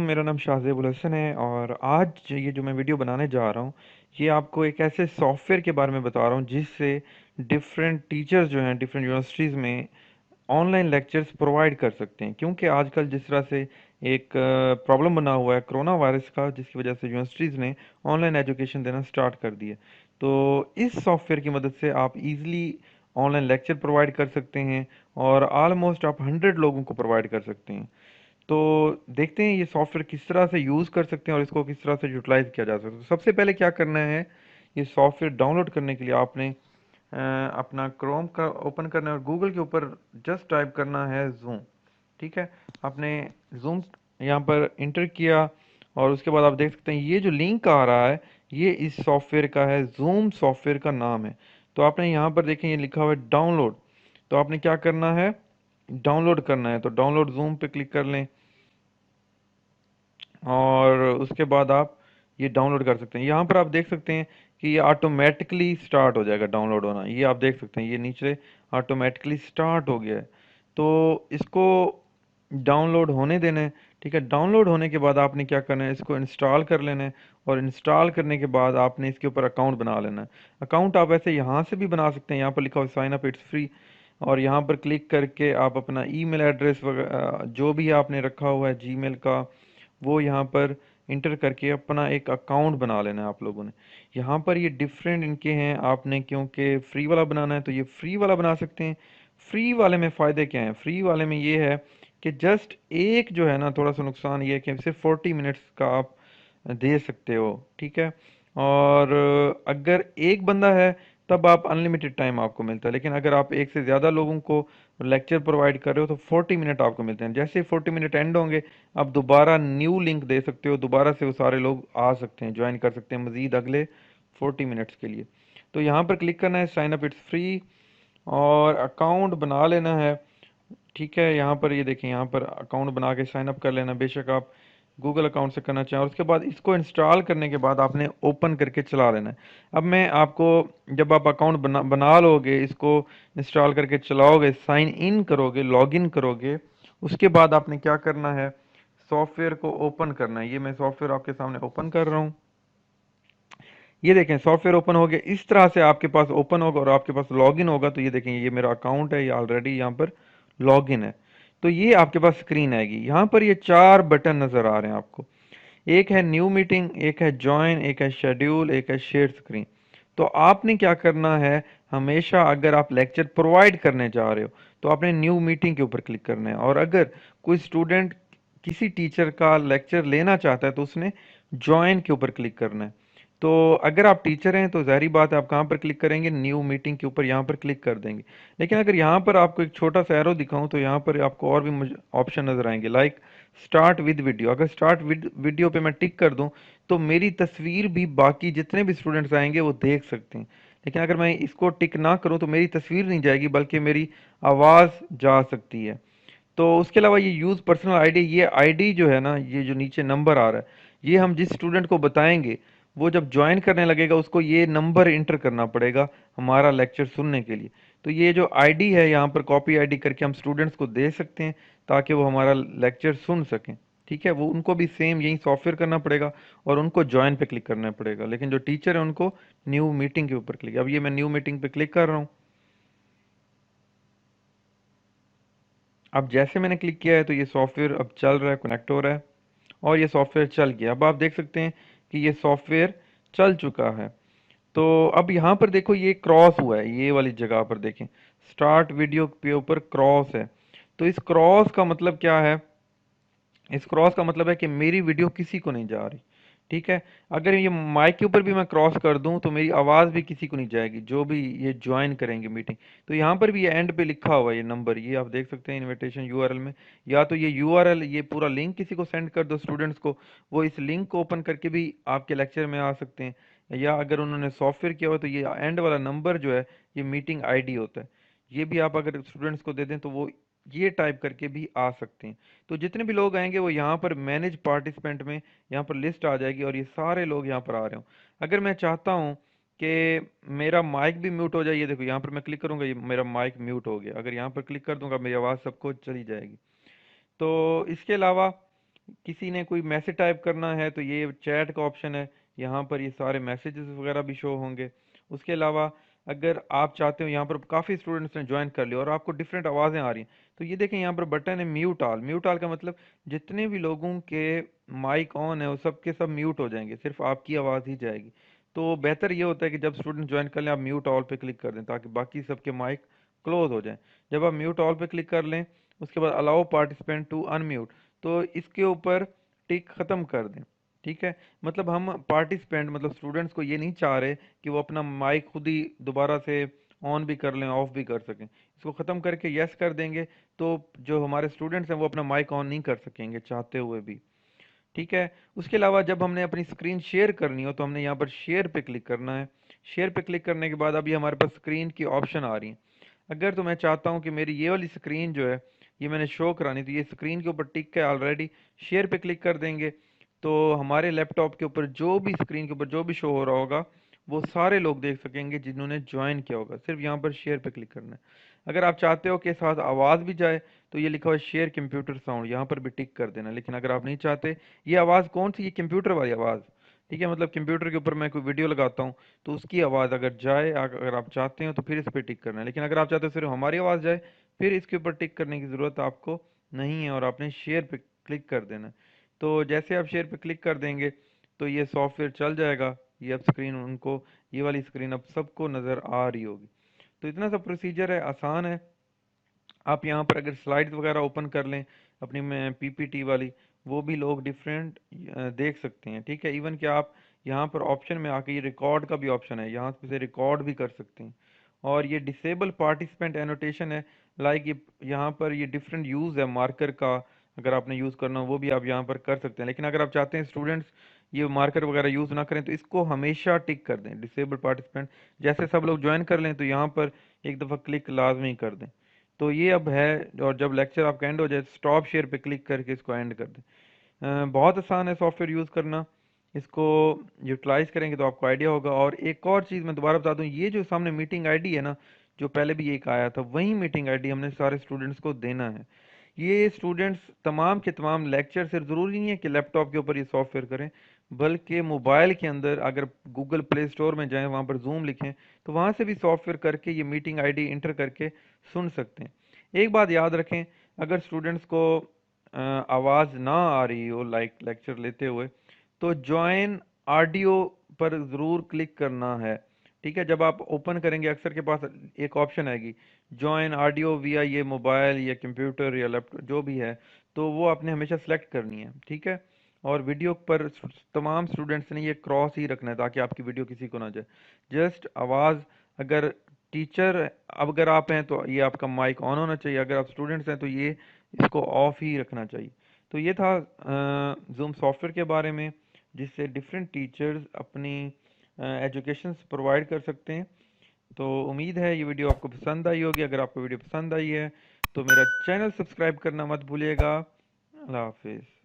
मेरा नाम शाहज़ेब उल हसन है और आज ये जो मैं वीडियो बनाने जा रहा हूँ, ये आपको एक ऐसे सॉफ्टवेयर के बारे में बता रहा हूँ जिससे डिफरेंट टीचर्स जो हैं डिफरेंट यूनिवर्सिटीज़ में ऑनलाइन लेक्चर्स प्रोवाइड कर सकते हैं। क्योंकि आजकल जिस तरह से एक प्रॉब्लम बना हुआ है कोरोना वायरस का, जिसकी वजह से यूनिवर्सिटीज़ ने ऑनलाइन एजुकेशन देना स्टार्ट कर दिया। तो इस सॉफ्टवेयर की मदद से आप इजीली ऑनलाइन लेक्चर प्रोवाइड कर सकते हैं और ऑलमोस्ट आप 100 लोगों को प्रोवाइड कर सकते हैं। तो देखते हैं ये सॉफ्टवेयर किस तरह से यूज़ कर सकते हैं और इसको किस तरह से यूटिलाइज किया जा सकता है। तो सबसे पहले क्या करना है, ये सॉफ्टवेयर डाउनलोड करने के लिए आपने अपना क्रोम का ओपन करना है और गूगल के ऊपर जस्ट टाइप करना है जूम। ठीक है, आपने जूम यहाँ पर इंटर किया और उसके बाद आप देख सकते हैं ये जो लिंक आ रहा है ये इस सॉफ्टवेयर का है, जूम सॉफ्टवेयर का नाम है। तो आपने यहाँ पर देखें ये लिखा हुआ है डाउनलोड। तो आपने क्या करना है, डाउनलोड करना है। तो डाउनलोड जूम पे क्लिक कर लें और उसके बाद आप ये डाउनलोड कर सकते हैं। यहाँ पर आप देख सकते हैं कि ये ऑटोमेटिकली स्टार्ट हो जाएगा डाउनलोड होना, ये आप देख सकते हैं ये नीचे ऑटोमेटिकली स्टार्ट हो गया है। तो इसको डाउनलोड होने देना है। ठीक है, डाउनलोड होने के बाद आपने क्या करना है, इसको इंस्टॉल कर लेना है और इंस्टॉल करने के बाद आपने इसके ऊपर अकाउंट बना लेना है। अकाउंट आप ऐसे यहाँ से भी बना सकते हैं, यहाँ पर लिखा हुआ साइन अप इट्स फ्री और यहाँ पर क्लिक करके आप अपना ईमेल एड्रेस वगैरह जो भी आपने रखा हुआ है जीमेल का, वो यहाँ पर इंटर करके अपना एक अकाउंट बना लेना है आप लोगों ने। यहाँ पर ये डिफरेंट इनके हैं, आपने क्योंकि फ्री वाला बनाना है तो ये फ्री वाला बना सकते हैं। फ्री वाले में फ़ायदे क्या हैं, फ्री वाले में ये है कि जस्ट एक जो है ना, थोड़ा सा नुकसान ये है कि सिर्फ 40 मिनट्स का आप दे सकते हो। ठीक है, और अगर एक बंदा है तब आप अनलिमिटेड टाइम आपको मिलता है, लेकिन अगर आप एक से ज़्यादा लोगों को लेक्चर प्रोवाइड कर रहे हो तो 40 मिनट आपको मिलते हैं। जैसे ही 40 मिनट एंड होंगे आप दोबारा न्यू लिंक दे सकते हो, दोबारा से वो सारे लोग आ सकते हैं, ज्वाइन कर सकते हैं मज़ीद अगले 40 मिनट्स के लिए। तो यहाँ पर क्लिक करना है साइन अप इट्स फ्री और अकाउंट बना लेना है। ठीक है, यहाँ पर ये देखें, यहाँ पर अकाउंट बना के साइन अप कर लेना, बेशक आप गूगल अकाउंट से करना चाहें। और उसके बाद इसको इंस्टॉल करने के बाद आपने ओपन करके चला लेना है। अब मैं आपको, जब आप अकाउंट बना लोगे, इसको इंस्टॉल करके चलाओगे, साइन इन करोगे, लॉगिन करोगे, उसके बाद आपने क्या करना है, सॉफ्टवेयर को ओपन करना है। ये मैं सॉफ्टवेयर आपके सामने ओपन कर रहा हूँ। ये देखें सॉफ्टवेयर ओपन हो गया, इस तरह से आपके पास ओपन होगा और आपके पास लॉगिन होगा। तो ये देखें ये मेरा अकाउंट है, ये ऑलरेडी यहाँ पर लॉगिन है। तो ये आपके पास स्क्रीन आएगी, यहाँ पर ये चार बटन नज़र आ रहे हैं आपको। एक है न्यू मीटिंग, एक है ज्वाइन, एक है शेड्यूल, एक है शेयर स्क्रीन। तो आपने क्या करना है, हमेशा अगर आप लेक्चर प्रोवाइड करने जा रहे हो तो आपने न्यू मीटिंग के ऊपर क्लिक करना है। और अगर कोई स्टूडेंट किसी टीचर का लेक्चर लेना चाहता है तो उसने ज्वाइन के ऊपर क्लिक करना है। तो अगर आप टीचर हैं तो ज़ाहिर बात है आप कहाँ पर क्लिक करेंगे, न्यू मीटिंग के ऊपर यहाँ पर क्लिक कर देंगे। लेकिन अगर यहाँ पर आपको एक छोटा सा एरो दिखाऊं तो यहाँ पर आपको और भी मुझे ऑप्शन नज़र आएंगे, लाइक स्टार्ट विद वीडियो। अगर स्टार्ट विद वीडियो पे मैं टिक कर दूं तो मेरी तस्वीर भी बाकी जितने भी स्टूडेंट्स आएंगे वो देख सकते हैं। लेकिन अगर मैं इसको टिक ना करूं तो मेरी तस्वीर नहीं जाएगी बल्कि मेरी आवाज़ जा सकती है। तो उसके अलावा ये यूज़ पर्सनल आईडी, ये आईडी जो है ना, ये जो नीचे नंबर आ रहा है, ये हम जिस स्टूडेंट को बताएंगे वो जब ज्वाइन करने लगेगा उसको ये नंबर इंटर करना पड़ेगा हमारा लेक्चर सुनने के लिए। तो ये जो आईडी है यहाँ पर कॉपी आईडी करके हम स्टूडेंट्स को दे सकते हैं ताकि वो हमारा लेक्चर सुन सकें। ठीक है, वो उनको भी सेम यही सॉफ्टवेयर करना पड़ेगा और उनको ज्वाइन पे क्लिक करना पड़ेगा, लेकिन जो टीचर है उनको न्यू मीटिंग के ऊपर क्लिक। अब ये मैं न्यू मीटिंग पे क्लिक कर रहा हूँ। अब जैसे मैंने क्लिक किया है तो ये सॉफ्टवेयर अब चल रहा है, कनेक्ट हो रहा है और ये सॉफ्टवेयर चल गया। अब आप देख सकते हैं कि ये सॉफ्टवेयर चल चुका है। तो अब यहाँ पर देखो ये क्रॉस हुआ है, ये वाली जगह पर देखें स्टार्ट वीडियो के ऊपर क्रॉस है। तो इस क्रॉस का मतलब क्या है, इस क्रॉस का मतलब है कि मेरी वीडियो किसी को नहीं जा रही। ठीक है, अगर ये माइक के ऊपर भी मैं क्रॉस कर दूं तो मेरी आवाज़ भी किसी को नहीं जाएगी जो भी ये ज्वाइन करेंगे मीटिंग। तो यहाँ पर भी ये एंड पे लिखा हुआ है ये नंबर, ये आप देख सकते हैं इनविटेशन यूआरएल में। या तो ये यूआरएल, ये पूरा लिंक किसी को सेंड कर दो स्टूडेंट्स को, वो इस लिंक को ओपन करके भी आपके लेक्चर में आ सकते हैं। या अगर उन्होंने सॉफ्टवेयर किया हो तो ये एंड वाला नंबर जो है ये मीटिंग आईडी होता है। ये भी आप अगर स्टूडेंट्स को दे दें तो वो ये टाइप करके भी आ सकते हैं। तो जितने भी लोग आएंगे वो यहाँ पर मैनेज पार्टिसिपेंट में यहाँ पर लिस्ट आ जाएगी और ये सारे लोग यहाँ पर आ रहे हो। अगर मैं चाहता हूँ कि मेरा माइक भी म्यूट हो जाए, ये देखो यहाँ पर मैं क्लिक करूंगा ये मेरा माइक म्यूट हो गया। अगर यहाँ पर क्लिक कर दूंगा मेरी आवाज़ सबको चली जाएगी। तो इसके अलावा किसी ने कोई मैसेज टाइप करना है तो ये चैट का ऑप्शन है, यहाँ पर ये सारे मैसेजेस वगैरह भी शो होंगे। उसके अलावा अगर आप चाहते हो, यहाँ पर काफ़ी स्टूडेंट्स ने ज्वाइन कर लिया और आपको डिफरेंट आवाज़ें आ रही हैं, तो ये देखें यहाँ पर बटन है म्यूट ऑल। म्यूट ऑल का मतलब जितने भी लोगों के माइक ऑन है वो सब के सब म्यूट हो जाएंगे, सिर्फ आपकी आवाज़ ही जाएगी। तो बेहतर ये होता है कि जब स्टूडेंट ज्वाइन कर लें आप म्यूट ऑल पे क्लिक कर दें ताकि बाकी सबके माइक क्लोज हो जाएं। जब आप म्यूट ऑल पे क्लिक कर लें उसके बाद अलाउ पार्टिसिपेंट टू अनम्यूट, तो इसके ऊपर टिक ख़त्म कर दें। ठीक है, मतलब हम पार्टिसिपेंट मतलब स्टूडेंट्स को ये नहीं चाह रहे कि वो अपना माइक खुद ही दोबारा से ऑन भी कर लें ऑफ भी कर सकें। इसको ख़त्म करके यस कर देंगे तो जो हमारे स्टूडेंट्स हैं वो अपना माइक ऑन नहीं कर सकेंगे चाहते हुए भी। ठीक है, उसके अलावा जब हमने अपनी स्क्रीन शेयर करनी हो तो हमने यहाँ पर शेयर पे क्लिक करना है। शेयर पे क्लिक करने के बाद अभी हमारे पास स्क्रीन की ऑप्शन आ रही है। अगर तो मैं चाहता हूँ कि मेरी ये वाली स्क्रीन जो है ये मैंने शो करानी, तो ये स्क्रीन के ऊपर टिक है ऑलरेडी, शेयर पे क्लिक कर देंगे तो हमारे लैपटॉप के ऊपर जो भी स्क्रीन के ऊपर जो भी शो हो रहा होगा वो सारे लोग देख सकेंगे जिन्होंने ज्वाइन किया होगा। सिर्फ यहाँ पर शेयर पे क्लिक करना है। अगर आप चाहते हो कि साथ आवाज़ भी जाए तो ये लिखा हुआ है शेयर कंप्यूटर साउंड, यहाँ पर भी टिक कर देना। लेकिन अगर आप नहीं चाहते, ये आवाज़ कौन सी, ये कंप्यूटर वाली आवाज़, ठीक है, मतलब कंप्यूटर के ऊपर मैं कोई वीडियो लगाता हूँ तो उसकी आवाज़ अगर जाए, अगर आप चाहते हो तो फिर इस पर टिक करना है। लेकिन अगर आप चाहते हो सिर्फ हमारी आवाज़ जाए फिर इसके ऊपर टिक करने की ज़रूरत आपको नहीं है और आपने शेयर पे क्लिक कर देना है। तो जैसे आप शेयर पे क्लिक कर देंगे तो ये सॉफ्टवेयर चल जाएगा। ये अब स्क्रीन उनको, ये वाली स्क्रीन अब सबको नज़र आ रही होगी। तो इतना सा प्रोसीजर है, आसान है। आप यहाँ पर अगर स्लाइड्स वगैरह ओपन कर लें अपनी में पीपीटी वाली, वो भी लोग डिफरेंट देख सकते हैं। ठीक है, इवन कि आप यहाँ पर ऑप्शन में आके ये रिकॉर्ड का भी ऑप्शन है, यहाँ से रिकॉर्ड भी कर सकते हैं। और ये डिसेबल पार्टिसिपेंट एनोटेशन है, लाइक ये यहाँ पर ये डिफरेंट यूज़ है मार्कर का, अगर आपने यूज़ करना हो वो भी आप यहाँ पर कर सकते हैं। लेकिन अगर आप चाहते हैं स्टूडेंट्स ये मार्कर वगैरह यूज़ ना करें तो इसको हमेशा टिक कर दें, डिसेबल पार्टिसिपेंट। जैसे सब लोग ज्वाइन कर लें तो यहाँ पर एक दफ़ा क्लिक लाजमी कर दें। तो ये अब है, और जब लेक्चर आपका एंड हो जाए स्टॉप शेयर पे क्लिक करके इसको एंड कर दें। बहुत आसान है सॉफ्टवेयर यूज़ करना। इसको यूटिलाइज करेंगे तो आपको आइडिया होगा। और एक और चीज़ मैं दोबारा बता दूं, ये जो सामने मीटिंग आईडी है ना, जो पहले भी एक आया था, वही मीटिंग आईडी हमने सारे स्टूडेंट्स को देना है। ये स्टूडेंट्स तमाम के तमाम लेक्चर, सिर्फ ज़रूरी नहीं है कि लैपटॉप के ऊपर ये सॉफ्टवेयर करें, बल्कि मोबाइल के अंदर अगर गूगल प्ले स्टोर में जाएं वहाँ पर जूम लिखें तो वहाँ से भी सॉफ्टवेयर करके ये मीटिंग आईडी इंटर करके सुन सकते हैं। एक बात याद रखें, अगर स्टूडेंट्स को आवाज़ ना आ रही हो लाइक लेक्चर लेते हुए, तो जॉइन ऑडियो पर ज़रूर क्लिक करना है। ठीक है, जब आप ओपन करेंगे अक्सर के पास एक ऑप्शन आएगी जॉइन ऑडियो विया ये मोबाइल या कंप्यूटर या लैपटॉप जो भी है, तो वो आपने हमेशा सेलेक्ट करनी है। ठीक है, और वीडियो पर तमाम स्टूडेंट्स ने ये क्रॉस ही रखना है ताकि आपकी वीडियो किसी को ना जाए। जस्ट आवाज़, अगर टीचर, अब अगर आप हैं तो ये आपका माइक ऑन होना चाहिए, अगर आप स्टूडेंट्स हैं तो ये इसको ऑफ ही रखना चाहिए। तो ये था जूम सॉफ्टवेयर के बारे में जिससे डिफरेंट टीचर्स अपनी एजुकेशन प्रोवाइड कर सकते हैं। तो उम्मीद है ये वीडियो आपको पसंद आई होगी। अगर आपको वीडियो पसंद आई है तो मेरा चैनल सब्सक्राइब करना मत भूलिएगा। अल्लाह हाफिज़।